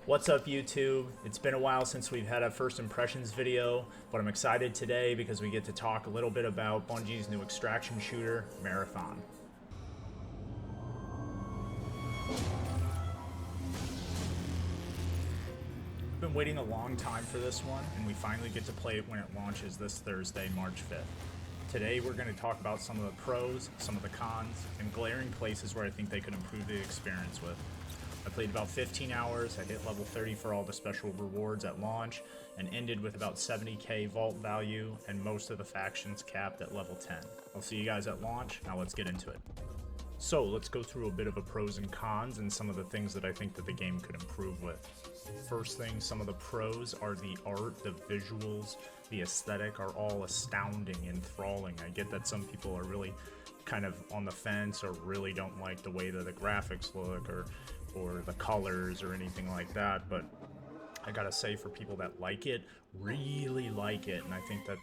What's up, YouTube? It's been a while since we've had a first impressions video, but I'm excited today because we get to talk a little bit about Bungie's new extraction shooter, Marathon. I've been waiting a long time for this one, and we finally get to play it when it launches this Thursday, March 5th. Today we're going to talk about some of the pros, some of the cons, and glaring places where I think they could improve the experience with. I played about 15 hours, I hit level 30 for all the special rewards at launch, and ended with about 70k vault value, and most of the factions capped at level 10. I'll see you guys at launch, now let's get into it. So let's go through a bit of a pros and cons and some of the things that I think that the game could improve with. First thing, some of the pros are the art, the visuals, the aesthetic are all astounding, enthralling. I get that some people are really kind of on the fence or really don't like the way that the graphics look or the colors or anything like that, but I gotta say, for people that like it, really like it, and I think that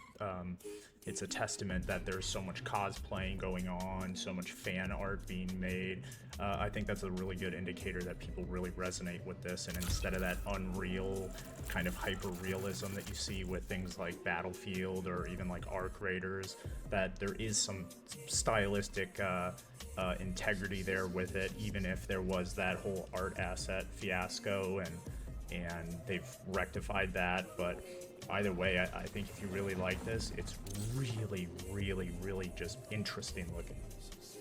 it's a testament that there's so much cosplaying going on, so much fan art being made. I think that's a really good indicator that people really resonate with this, and instead of that unreal kind of hyper-realism that you see with things like Battlefield or even like Arc Raiders, that there is some stylistic integrity there with it, even if there was that whole art asset fiasco, and they've rectified that. But either way, I think if you really like this, it's really just interesting looking.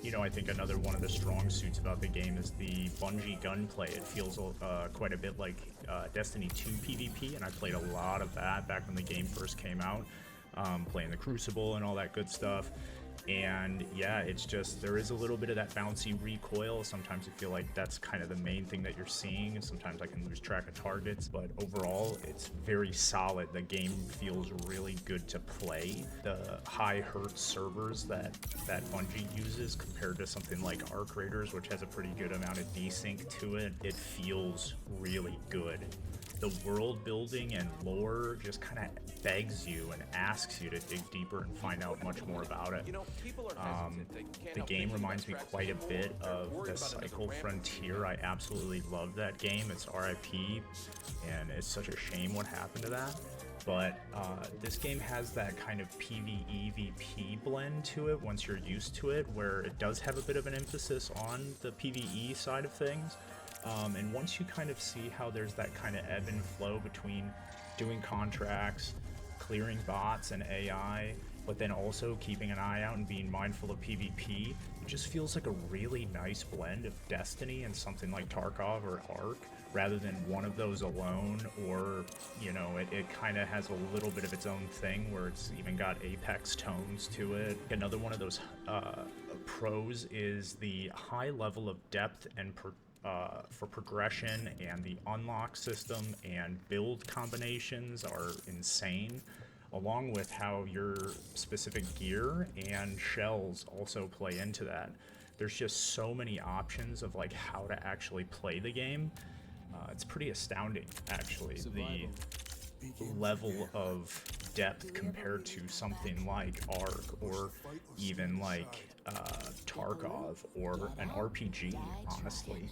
You know, I think another one of the strong suits about the game is the Bungie gunplay. It feels quite a bit like Destiny 2 PvP, and I played a lot of that back when the game first came out, playing the Crucible and all that good stuff. And yeah, it's just, there is a little bit of that bouncy recoil. Sometimes I feel like that's kind of the main thing that you're seeing, and sometimes I can lose track of targets, but overall it's very solid. The game feels really good to play. The high hertz servers that Bungie uses compared to something like Arc Raiders, which has a pretty good amount of desync to it, it feels really good. The world building and lore just kind of begs you and asks you to dig deeper and find out much more about it. The game reminds me quite a bit of the Cycle Frontier. I absolutely love that game. It's RIP, and it's such a shame what happened to that. But this game has that kind of PvE VP blend to it once you're used to it, where it does have a bit of an emphasis on the PvE side of things. And once you kind of see how there's that kind of ebb and flow between doing contracts, clearing bots and AI, but then also keeping an eye out and being mindful of PvP, it just feels like a really nice blend of Destiny and something like Tarkov or Ark, rather than one of those alone, or, you know, it kind of has a little bit of its own thing where it's even got Apex tones to it. Another one of those pros is the high level of depth and for progression, and the unlock system and build combinations are insane, along with how your specific gear and shells also play into that. There's just so many options of like how to actually play the game. It's pretty astounding, actually, the level of depth compared to something like Ark or even like Tarkov or an RPG, honestly.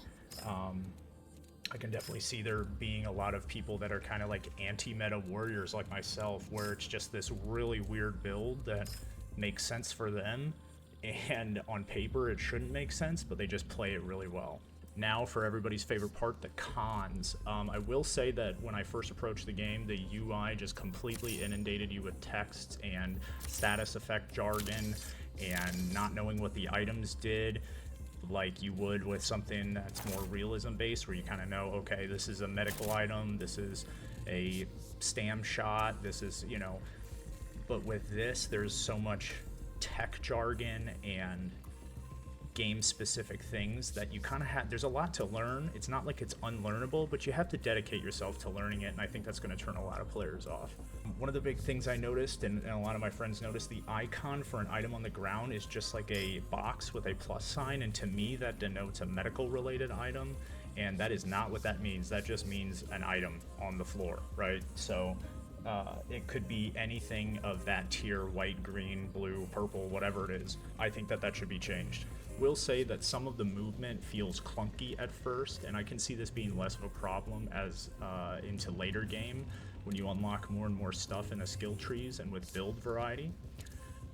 I can definitely see there being a lot of people that are kind of like anti-meta warriors like myself, where it's just this really weird build that makes sense for them, and on paper it shouldn't make sense, but they just play it really well. Now for everybody's favorite part, the cons. I will say that when I first approached the game, the UI just completely inundated you with text and status effect jargon and not knowing what the items did, like you would with something that's more realism based, where you kind of know, okay, this is a medical item, this is a stam shot, this is, you know. But with this, there's so much tech jargon and game specific things that you kind of have, there's a lot to learn. It's not like it's unlearnable, but you have to dedicate yourself to learning it, and I think that's going to turn a lot of players off. One of the big things I noticed, and a lot of my friends noticed, the icon for an item on the ground is just like a box with a plus sign, and to me that denotes a medical related item, and that is not what that means. That just means an item on the floor, right? So it could be anything of that tier: white, green, blue, purple, whatever it is. I think that should be changed. Will say that some of the movement feels clunky at first, and I can see this being less of a problem as into later game when you unlock more and more stuff in the skill trees and with build variety.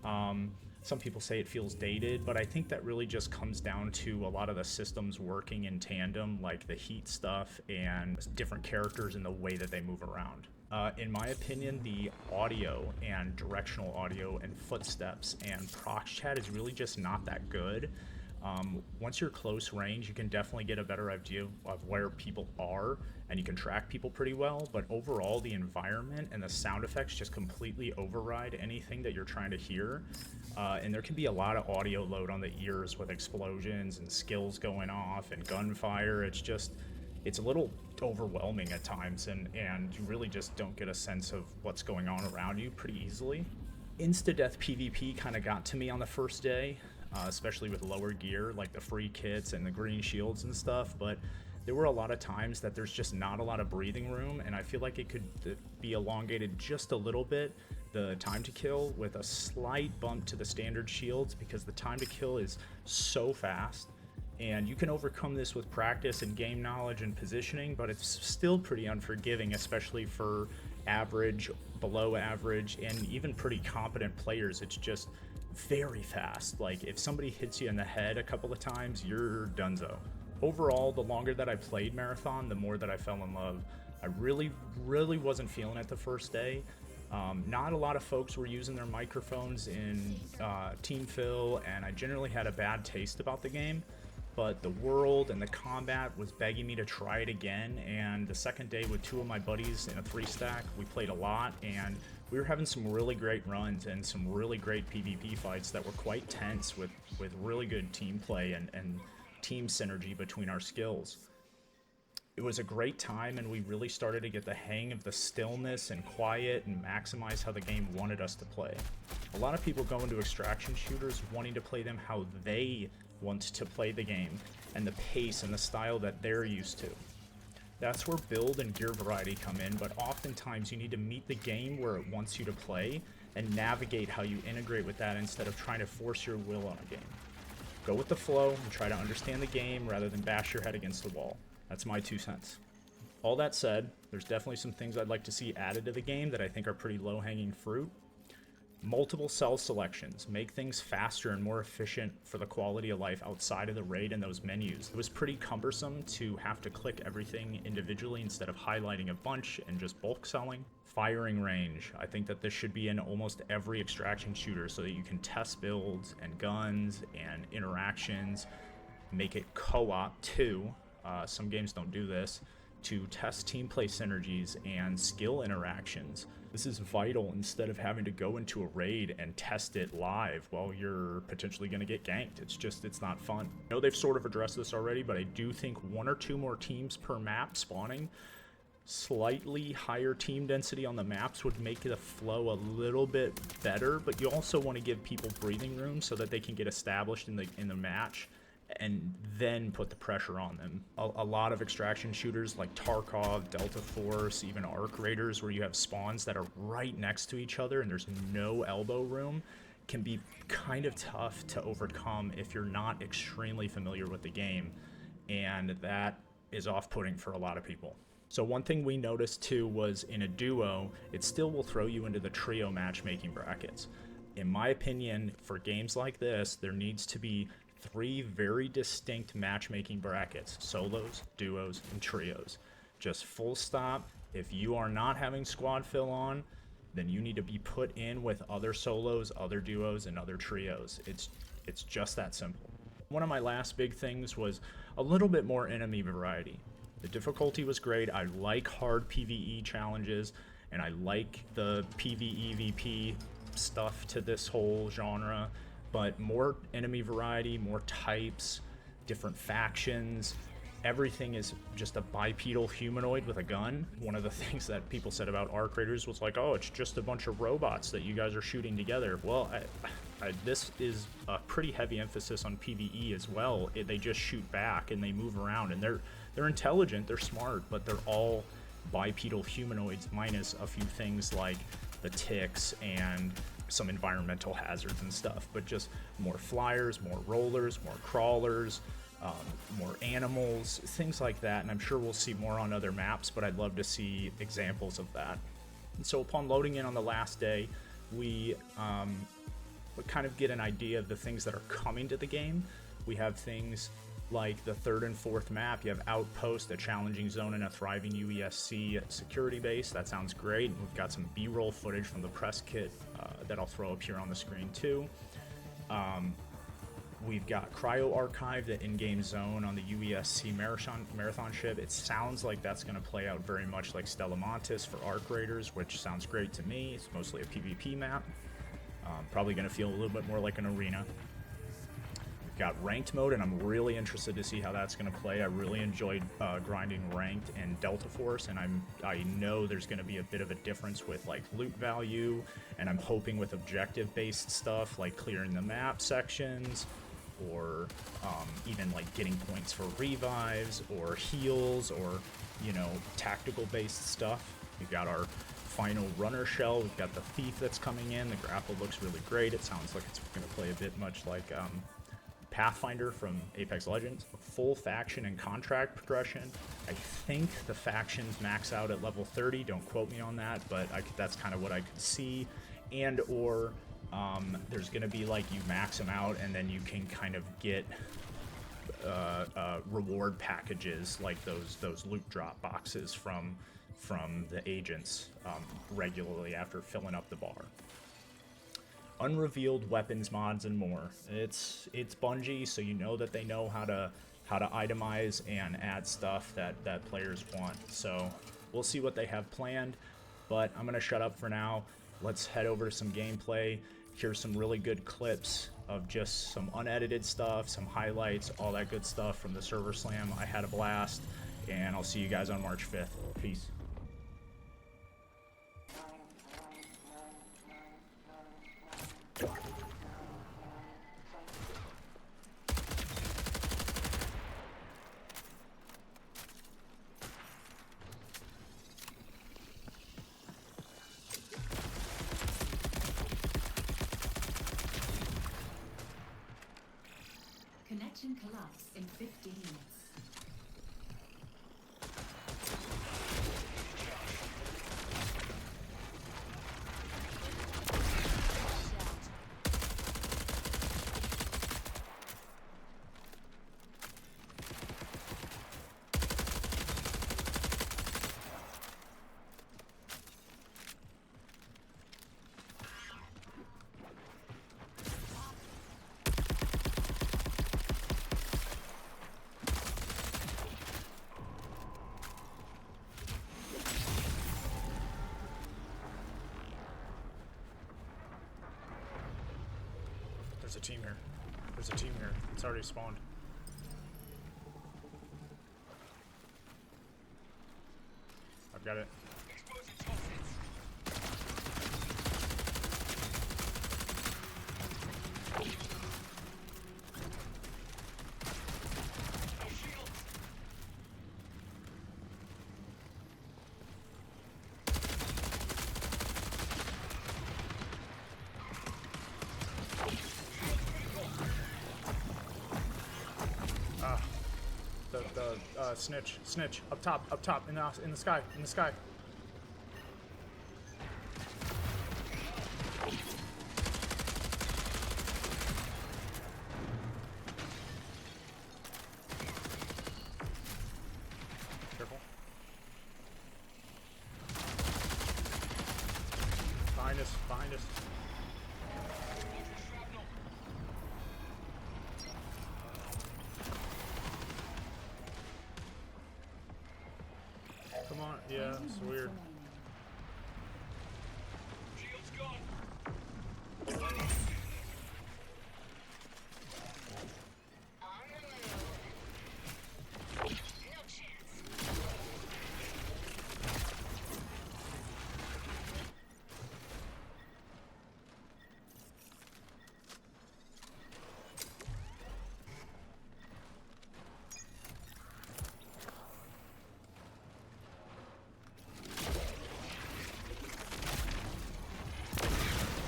Some people say it feels dated, but I think that really just comes down to a lot of the systems working in tandem, like the heat stuff and different characters and the way that they move around. In my opinion, the audio and directional audio and footsteps and prox chat is really just not that good. Once you're close range, you can definitely get a better idea of where people are, and you can track people pretty well, but overall the environment and the sound effects just completely override anything that you're trying to hear. And there can be a lot of audio load on the ears with explosions and skills going off and gunfire. It's a little overwhelming at times, and you really just don't get a sense of what's going on around you pretty easily. Insta-death PvP kind of got to me on the first day, especially with lower gear, like the free kits and the green shields and stuff, but there were a lot of times that there's just not a lot of breathing room, and I feel like it could be elongated just a little bit, the time to kill, with a slight bump to the standard shields, because the time to kill is so fast. And you can overcome this with practice and game knowledge and positioning, but it's still pretty unforgiving, especially for average, below average, and even pretty competent players. It's just very fast. Like, if somebody hits you in the head a couple of times, you're donezo. Overall, the longer that I played Marathon, the more that I fell in love. I really wasn't feeling it the first day. Not a lot of folks were using their microphones in Team Phil, and I generally had a bad taste about the game. But the world and the combat was begging me to try it again, and the second day with two of my buddies in a 3-stack, we played a lot, and we were having some really great runs and some really great PvP fights that were quite tense with really good team play and team synergy between our skills. It was a great time, and we really started to get the hang of the stillness and quiet and maximize how the game wanted us to play. A lot of people go into extraction shooters wanting to play them how they want to play the game, and the pace and the style that they're used to. That's where build and gear variety come in, but oftentimes you need to meet the game where it wants you to play and navigate how you integrate with that instead of trying to force your will on a game. Go with the flow and try to understand the game rather than bash your head against the wall. That's my 2 cents. All that said, there's definitely some things I'd like to see added to the game that I think are pretty low-hanging fruit. Multiple cell selections make things faster and more efficient for the quality of life outside of the raid and those menus. It was pretty cumbersome to have to click everything individually instead of highlighting a bunch and just bulk selling. Firing range. I think that this should be in almost every extraction shooter so that you can test builds and guns and interactions. Make it co-op too. Some games don't do this. To test team play synergies and skill interactions. This is vital instead of having to go into a raid and test it live while you're potentially going to get ganked. It's not fun. I know they've sort of addressed this already, but I do think 1 or 2 more teams per map spawning, slightly higher team density on the maps would make the flow a little bit better, but you also want to give people breathing room so that they can get established in the match and then put the pressure on them. A lot of extraction shooters like Tarkov, Delta Force, even Arc Raiders, where you have spawns that are right next to each other and there's no elbow room, can be kind of tough to overcome if you're not extremely familiar with the game, and that is off-putting for a lot of people. So one thing we noticed too was in a duo, it still will throw you into the trio matchmaking brackets. In my opinion, for games like this, there needs to be 3 very distinct matchmaking brackets: solos, duos, and trios. Just full stop. If you are not having squad fill on, then you need to be put in with other solos, other duos, and other trios. It's just that simple. One of my last big things was a little bit more enemy variety. The difficulty was great. I like hard PvE challenges, and I like the PvEVP stuff to this whole genre. But more enemy variety, more types, different factions. Everything is just a bipedal humanoid with a gun. One of the things that people said about Arc Raiders was like, oh, it's just a bunch of robots that you guys are shooting together. Well, this is a pretty heavy emphasis on PvE as well. They just shoot back and they move around, and they're intelligent, they're smart, but they're all bipedal humanoids minus a few things like the ticks and some environmental hazards and stuff, but just more flyers, more rollers, more crawlers, more animals, things like that. And I'm sure we'll see more on other maps, but I'd love to see examples of that. And so upon loading in on the last day, we kind of get an idea of the things that are coming to the game. We have things like the third and fourth map. You have Outpost, a challenging zone, and a thriving UESC security base. That sounds great. And we've got some B-roll footage from the press kit that I'll throw up here on the screen too. We've got Cryo Archive, the in-game zone on the UESC Marathon ship. It sounds like that's going to play out very much like Stella Montis for Arc Raiders, which sounds great to me. It's mostly a PvP map. Probably going to feel a little bit more like an arena. We've got ranked mode, and I'm really interested to see how that's going to play. I really enjoyed grinding ranked in Delta Force, and I know there's going to be a bit of a difference with like loot value, and I'm hoping with objective-based stuff like clearing the map sections, or even like getting points for revives or heals, or tactical-based stuff. We've got our final runner shell. We've got the thief that's coming in. The grapple looks really great. It sounds like it's going to play a bit much like Pathfinder from Apex Legends. Full faction and contract progression. I think the factions max out at level 30. Don't quote me on that, but that's kind of what I could see. And or there's going to be like you max them out and then you can kind of get reward packages like those loot drop boxes from the agents regularly after filling up the bar. Unrevealed weapons mods and more. It's Bungie, so you know that they know how to itemize and add stuff that players want. So we'll see what they have planned, but I'm gonna shut up for now. Let's head over to some gameplay. Here's some really good clips of just some unedited stuff, some highlights, all that good stuff from the server slam. I had a blast, and I'll see you guys on March 5th. Peace. Connection collapse in 15 minutes. There's a team here. There's a team here. It's already spawned. I've got it. Snitch, up top, in the sky. Careful. Behind us. Come on, yeah, it's weird. Shield's gone. No chance.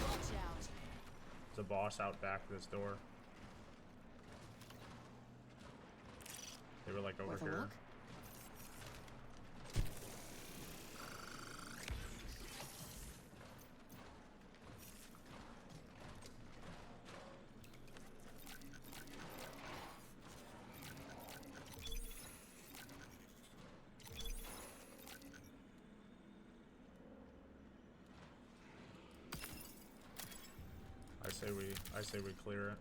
Watch out. boss out back of this door. They were like over Worth a here. look? I say we clear it.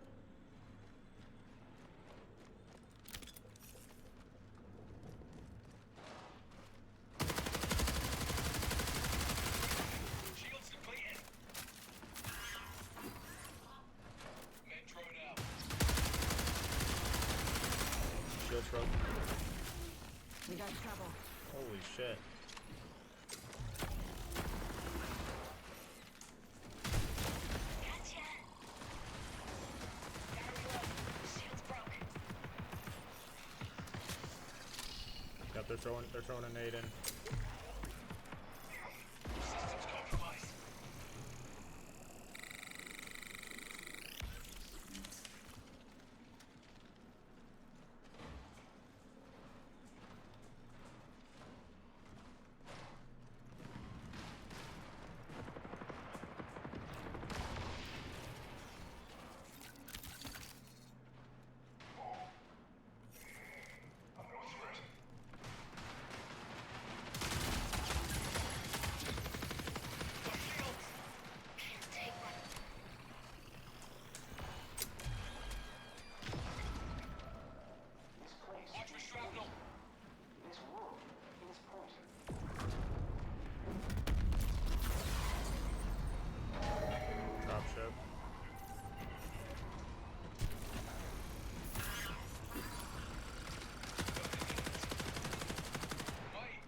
Shields depleted. Men drone out. Shield throw. We got trouble. Holy shit. Gotcha. Battery low. Shields broke. Yep, they're throwing a nade in. Systems compromised. Watch for shrapnel. Drop ship. Wait.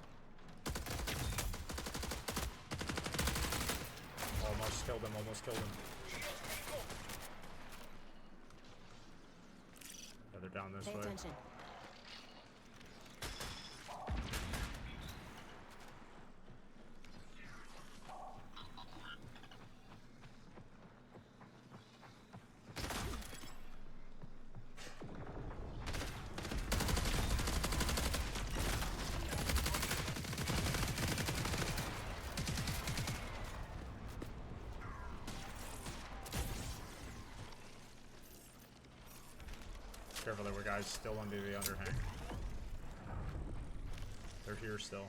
Almost killed him, almost killed him. Shields critical. Yeah, they're down this Pay way. attention. Careful, there were guys still under the underhang. They're here still.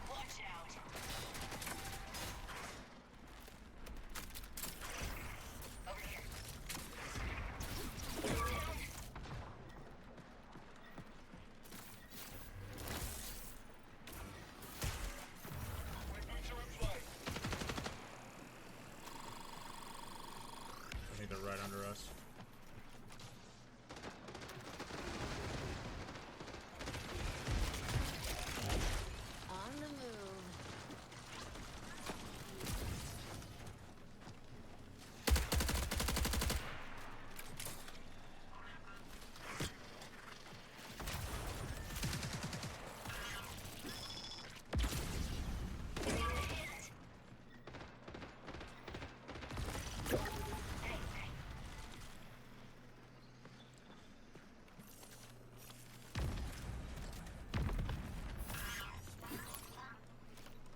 Watch out. Over here. Down. Quick boots are in play. I think they're right under us. On the move.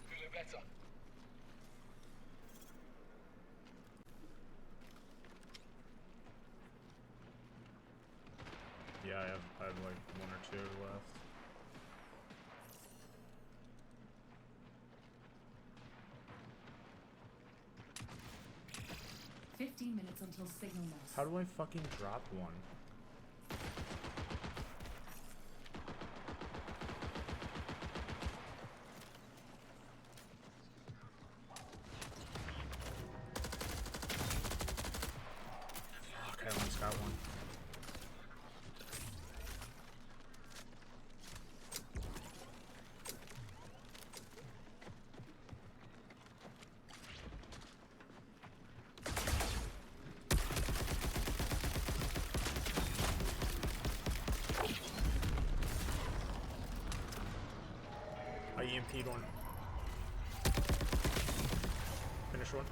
Feeling better. Yeah, I have like one or two left. Fifteen minutes until signal loss. How do I fucking drop one? Fuck, I almost got one. EMP'd one. Finish one.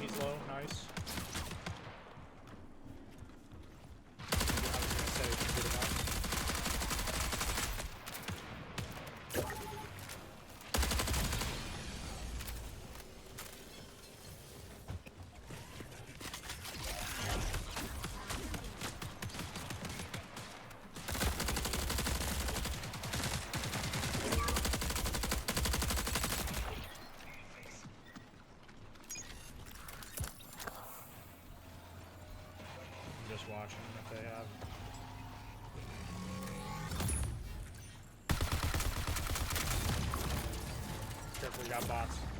He's low, nice. I was gonna say, shoot him up. Just watching if they have. Careful, we got bots.